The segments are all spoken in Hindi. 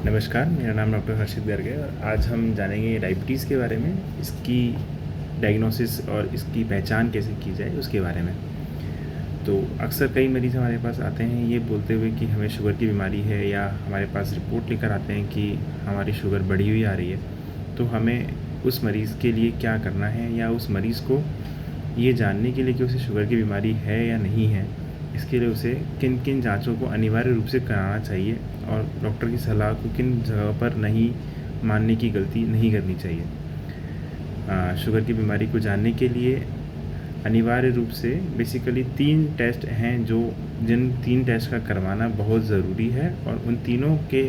नमस्कार, मेरा नाम डॉक्टर हर्षित गर्ग है और आज हम जानेंगे डायबिटीज़ के बारे में, इसकी डायग्नोसिस और इसकी पहचान कैसे की जाए उसके बारे में। तो अक्सर कई मरीज़ हमारे पास आते हैं ये बोलते हुए कि हमें शुगर की बीमारी है, या हमारे पास रिपोर्ट लेकर आते हैं कि हमारी शुगर बढ़ी हुई आ रही है। तो हमें उस मरीज़ के लिए क्या करना है, या उस मरीज़ को ये जानने के लिए कि उसे शुगर की बीमारी है या नहीं है, इसके लिए उसे किन किन जांचों को अनिवार्य रूप से कराना चाहिए और डॉक्टर की सलाह को किन जगह पर नहीं मानने की गलती नहीं करनी चाहिए। शुगर की बीमारी को जानने के लिए अनिवार्य रूप से बेसिकली 3 टेस्ट हैं जिन 3 टेस्ट का करवाना बहुत ज़रूरी है, और उन तीनों के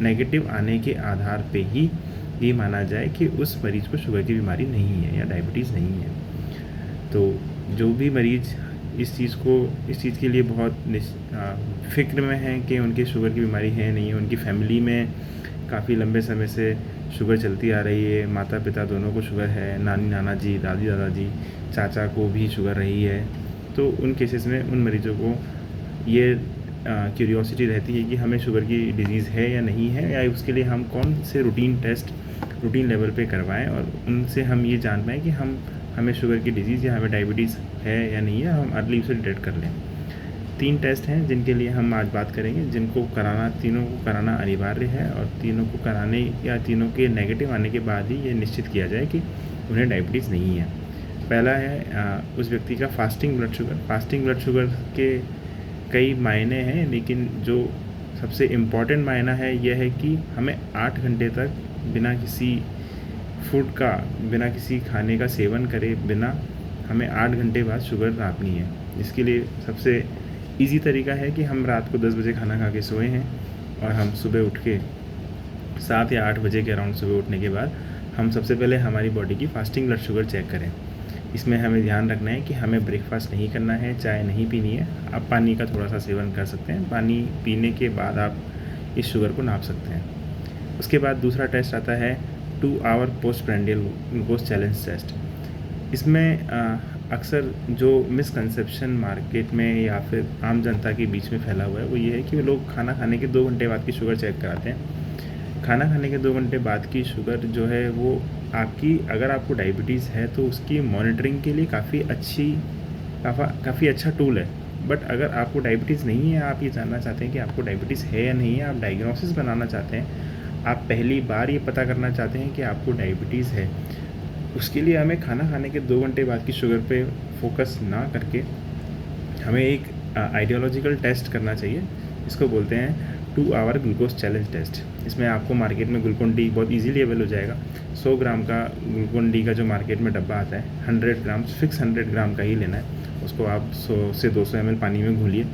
नेगेटिव आने के आधार पे ही ये माना जाए कि उस मरीज़ को शुगर की बीमारी नहीं है या डायबिटीज़ नहीं है। तो जो भी मरीज़ इस चीज़ के लिए बहुत फ़िक्र में हैं कि उनके शुगर की बीमारी है नहीं है, उनकी फ़ैमिली में काफ़ी लंबे समय से शुगर चलती आ रही है, माता पिता दोनों को शुगर है, नानी नाना जी, दादी दादाजी, चाचा को भी शुगर रही है। तो उन केसेस में उन मरीज़ों को ये क्यूरियोसिटी रहती है कि हमें शुगर की डिज़ीज़ है या नहीं है, या उसके लिए हम कौन से रूटीन टेस्ट रूटीन लेवल पे करवाएं, और उनसे हम ये जान पाएँ कि हमें शुगर की डिज़ीज़ या हमें डायबिटीज़ है या नहीं है, हम अर्ली उसे डिटेक्ट कर लें। 3 टेस्ट हैं जिनके लिए हम आज बात करेंगे, तीनों को कराना अनिवार्य है, और तीनों को कराने या तीनों के नेगेटिव आने के बाद ही ये निश्चित किया जाए कि उन्हें डायबिटीज़ नहीं है। पहला है उस व्यक्ति का fasting blood sugar. Fasting blood sugar के कई मायने हैं, लेकिन जो सबसे इम्पॉर्टेंट मायना है यह है कि हमें 8 घंटे तक बिना किसी फूड का, बिना किसी खाने का सेवन करे बिना हमें 8 घंटे बाद शुगर नापनी है। इसके लिए सबसे ईज़ी तरीका है कि हम रात को 10 बजे खाना खा के सोए हैं, और हम सुबह उठ के 7 या 8 बजे के अराउंड सुबह उठने के बाद हम सबसे पहले हमारी बॉडी की फास्टिंग ब्लड शुगर चेक करें। इसमें हमें ध्यान रखना है कि हमें ब्रेकफास्ट नहीं करना है, चाय नहीं पीनी है। आप पानी का थोड़ा सा सेवन कर सकते हैं, पानी पीने के बाद आप इस शुगर को नाप सकते हैं। उसके बाद दूसरा टेस्ट आता है 2 hour post prandial glucose challenge test. इसमें अक्सर जो मिसकंसेप्शन मार्केट में या फिर आम जनता के बीच में फैला हुआ है वो ये है कि लोग खाना खाने के 2 घंटे बाद की शुगर चेक कराते हैं। खाना खाने के 2 घंटे बाद की शुगर जो है वो अगर आपको डायबिटीज़ है तो उसकी मॉनिटरिंग के लिए काफ़ी अच्छा टूल है। बट अगर आपको डायबिटीज़ नहीं है, आप ये जानना चाहते हैं कि आपको डायबिटीज़ है या नहीं है, आप डायग्नोसिस बनाना चाहते हैं, आप पहली बार ये पता करना चाहते हैं कि आपको डायबिटीज़ है, उसके लिए हमें खाना खाने के 2 घंटे बाद की शुगर पे फोकस ना करके हमें एक आइडियोलॉजिकल टेस्ट करना चाहिए। इसको बोलते हैं 2 आवर ग्लूकोज चैलेंज टेस्ट। इसमें आपको मार्केट में ग्लूकोन डी बहुत इजीली अवेल हो जाएगा। 100 ग्राम का ग्लूकोन डी का जो मार्केट में डब्बा आता है, 100 ग्राम फिक्स 100 ग्राम का ही लेना है। उसको आप 100 से 200 ml पानी में घोलिए।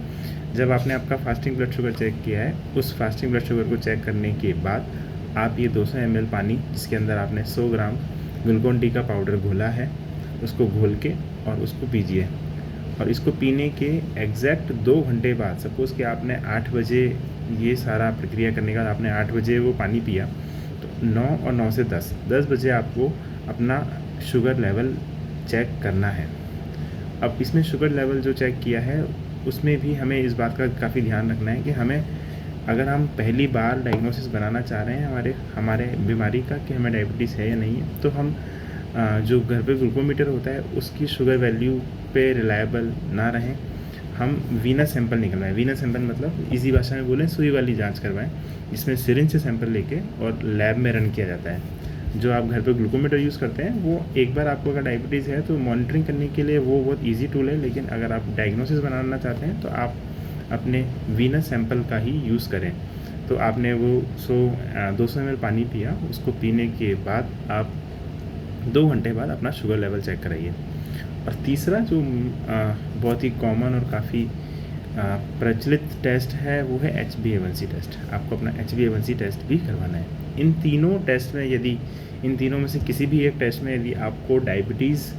जब आपने आपका फास्टिंग ब्लड शुगर चेक किया है, उस फास्टिंग ब्लड शुगर को चेक करने के बाद आप ये 200 ml पानी, जिसके अंदर आपने 100 ग्राम ग्लूकोन डी का पाउडर घोला है, उसको घोल के और उसको पीजिए। और इसको पीने के एग्जैक्ट 2 घंटे बाद, सपोज़ कि आपने 8 बजे ये सारा प्रक्रिया करने के बाद आपने 8 बजे वो पानी पिया, तो 9 और 9 से 10 बजे आपको अपना शुगर लेवल चेक करना है। अब इसमें शुगर लेवल जो चेक किया है उसमें भी हमें इस बात का काफ़ी ध्यान रखना है कि अगर हम पहली बार डायग्नोसिस बनाना चाह रहे हैं हमारे बीमारी का कि हमें डायबिटीज़ है या नहीं है, तो हम जो घर पे ग्लूकोमीटर होता है उसकी शुगर वैल्यू पे रिलायबल ना रहें। हम वीनस सैंपल निकलवाएं। वीनस सैंपल मतलब इजी भाषा में बोलें, सुई वाली जांच करवाएं, जिसमें सिरिंज से सैंपल लेके और लैब में रन किया जाता है। जो आप घर पे ग्लूकोमीटर यूज़ करते हैं वो एक बार आपको अगर डायबिटीज़ है तो मॉनिटरिंग करने के लिए वो बहुत ईजी टूल है, लेकिन अगर आप डायग्नोसिस बनाना चाहते हैं तो आप अपने वीनस सैंपल का ही यूज़ करें। तो आपने वो 200 ml पानी पिया, उसको पीने के बाद आप 2 घंटे बाद अपना शुगर लेवल चेक कराइए। और तीसरा जो बहुत ही कॉमन और काफ़ी प्रचलित टेस्ट है वो है HbA1c टेस्ट। आपको अपना HbA1c टेस्ट भी करवाना है। इन तीनों में से किसी भी एक टेस्ट में यदि आपको डायबिटीज़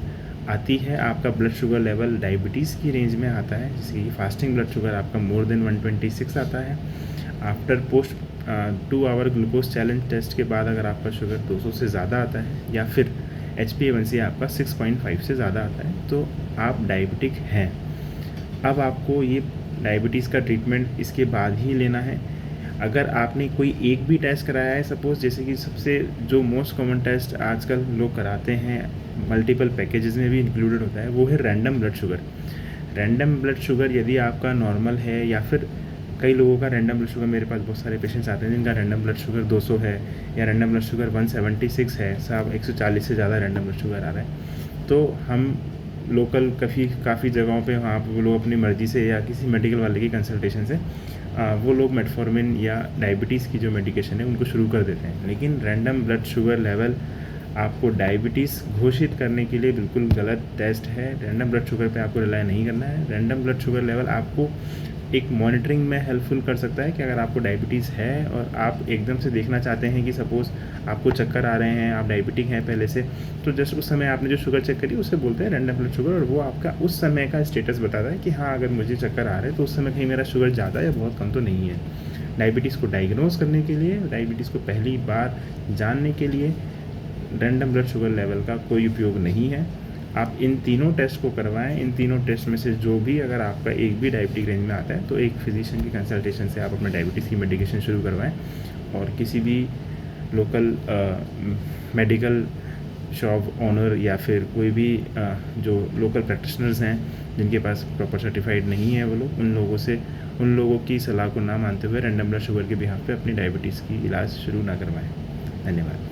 आती है, आपका ब्लड शुगर लेवल डायबिटीज़ की रेंज में आता है, जैसे कि फास्टिंग ब्लड शुगर आपका मोर देन 126 आता है, after post 2 hour glucose challenge test के बाद अगर आपका शुगर 200 से ज़्यादा आता है, या फिर HbA1c आपका 6.5 से ज़्यादा आता है, तो आप डायबिटिक हैं। अब आपको ये डायबिटीज़ का ट्रीटमेंट इसके बाद ही लेना है। अगर आपने कोई एक भी टेस्ट कराया है, सपोज़ जैसे कि सबसे जो मोस्ट कॉमन टेस्ट आजकल लोग कराते हैं, मल्टीपल पैकेजेस में भी इंक्लूडेड होता है, वो है random blood sugar. Random blood sugar यदि आपका नॉर्मल है, या फिर कई लोगों का रैंडम ब्लड शुगर, मेरे पास बहुत सारे पेशेंट्स आते हैं जिनका रैंडम ब्लड शुगर 200 है, या रैंडम ब्लड शुगर 176 है, साहब 140 से ज़्यादा रैंडम ब्लड शुगर आ रहा है। तो हम लोकल काफ़ी जगहों पे वहाँ पे वो लोग अपनी मर्ज़ी से या किसी मेडिकल वाले की कंसल्टेशन से वो लोग मेटफॉर्मिन या डायबिटीज़ की जो मेडिकेशन है उनको शुरू कर देते हैं। लेकिन रैंडम ब्लड शुगर लेवल आपको डायबिटीज़ घोषित करने के लिए बिल्कुल गलत टेस्ट है। रैंडम ब्लड शुगर पे आपको रिलाई नहीं करना है। रैंडम ब्लड शुगर लेवल आपको एक मॉनिटरिंग में हेल्पफुल कर सकता है कि अगर आपको डायबिटीज़ है और आप एकदम से देखना चाहते हैं कि सपोज़ आपको चक्कर आ रहे हैं, आप डायबिटिक हैं पहले से, तो जस्ट उस समय आपने जो शुगर चेक करी उसे बोलते हैं रैंडम ब्लड शुगर, और वो आपका उस समय का स्टेटस बताता है कि हाँ, अगर मुझे चक्कर आ रहे हैं तो उस समय कहीं मेरा शुगर ज़्यादा या बहुत कम तो नहीं है। डायबिटीज़ को डायग्नोज करने के लिए, डायबिटीज़ को पहली बार जानने के लिए रैंडम ब्लड शुगर लेवल का कोई उपयोग नहीं है। आप इन तीनों टेस्ट को करवाएं। इन तीनों टेस्ट में से जो भी अगर आपका एक भी डायबिटिक रेंज में आता है तो एक फिजिशियन की कंसल्टेशन से आप अपना डायबिटीज़ की मेडिकेशन शुरू करवाएं, और किसी भी लोकल मेडिकल शॉप ओनर या फिर कोई भी जो लोकल प्रैक्टिशनर्स हैं जिनके पास प्रॉपर सर्टिफाइड नहीं है, वो लोग उन लोगों की सलाह को ना मानते हुए रैंडम ब्लड शुगर के बिहाफ पे अपनी डायबिटीज़ की इलाज शुरू ना करवाएं। धन्यवाद।